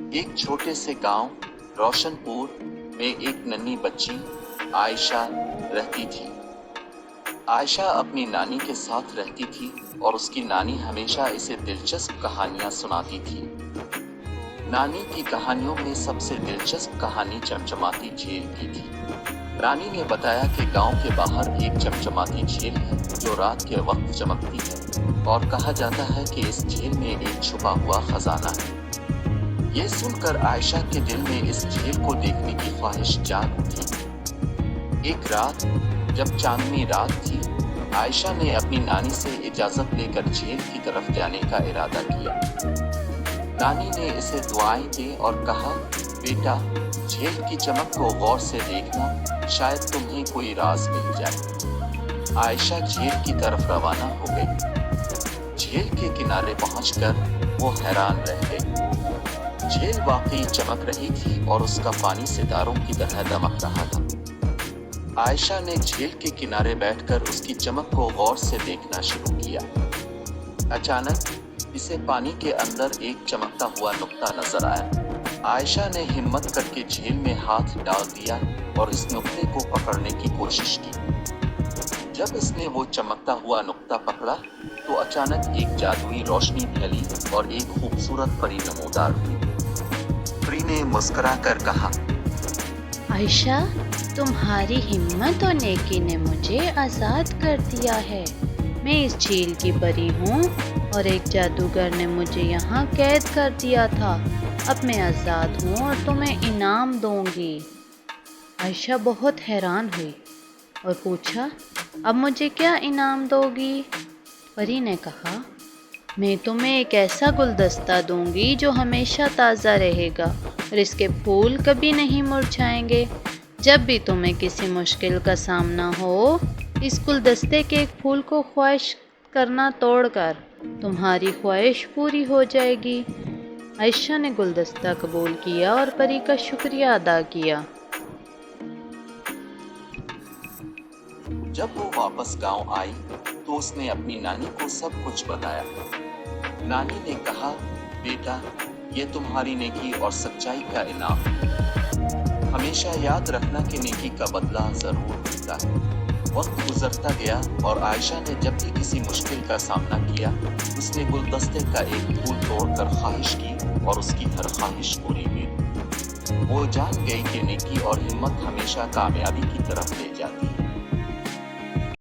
एक छोटे से गांव रोशनपुर में एक नन्ही बच्ची आयशा रहती थी। आयशा अपनी नानी के साथ रहती थी और उसकी नानी हमेशा इसे दिलचस्प कहानियां सुनाती थी। नानी की कहानियों में सबसे दिलचस्प कहानी चमचमाती झील की थी। नानी ने बताया कि गांव के बाहर एक चमचमाती झील है जो रात के वक्त चमकती है और कहा जाता है कि इस झील में एक छुपा हुआ खजाना है। ये सुनकर आयशा के दिल में इस झील को देखने की ख्वाहिश जाग उठी। एक रात जब चांदनी रात थी, आयशा ने अपनी नानी से इजाजत लेकर झील की तरफ जाने का इरादा किया। नानी ने इसे दुआएं दी और कहा, बेटा, झील की चमक को गौर से देखना, शायद तुम्हें कोई राज मिल जाए। आयशा झील की तरफ रवाना हो गई। झील के किनारे पहुंचकर वो हैरान रह गई। झील वाकई चमक रही थी और उसका पानी सितारों की तरह दमक रहा था। आयशा ने झील के किनारे बैठकर उसकी चमक को गौर से देखना शुरू किया। अचानक इसे पानी के अंदर एक चमकता हुआ नुक्ता नजर आया। आयशा ने हिम्मत करके झील में हाथ डाल दिया और इस नुक्ते को पकड़ने की कोशिश की। जब इसने वो चमकता हुआ नुक्ता पकड़ा तो अचानक एक जादुई रोशनी फैली और एक खूबसूरत परी नमूदार हुई। परी ने मुस्कुराकर कहा, आयशा, तुम्हारी हिम्मत और नेकी ने मुझे आज़ाद कर दिया है। मैं इस झील की परी हूँ और एक जादूगर ने मुझे यहाँ कैद कर दिया था। अब मैं आज़ाद हूँ और तुम्हें इनाम दूंगी। आयशा बहुत हैरान हुई और पूछा, अब मुझे क्या इनाम दोगी? परी ने कहा, मैं तुम्हें एक ऐसा गुलदस्ता दूंगी जो हमेशा ताज़ा रहेगा और इसके फूल कभी नहीं मुरझाएंगे। जब भी तुम्हें किसी मुश्किल का सामना हो, इस गुलदस्ते के एक फूल को ख्वाहिश करना तोड़कर तुम्हारी ख्वाहिश पूरी हो जाएगी। आयशा ने गुलदस्ता कबूल किया और परी का शुक्रिया अदा किया। जब वो वापस गांव आई तो उसने अपनी नानी को सब कुछ बताया। नानी ने कहा, बेटा, ये तुम्हारी नेकी और सच्चाई का इनाम है। हमेशा याद रखना कि नेकी का बदला जरूर मिलता है। वक्त गुजरता गया और आयशा ने जब भी किसी मुश्किल का सामना किया, उसने गुलदस्ते का एक फूल तोड़कर ख्वाहिश की और उसकी हर ख्वाहिश पूरी हुई। वो जान गई कि नेकी और हिम्मत हमेशा कामयाबी की तरफ ले जाती है।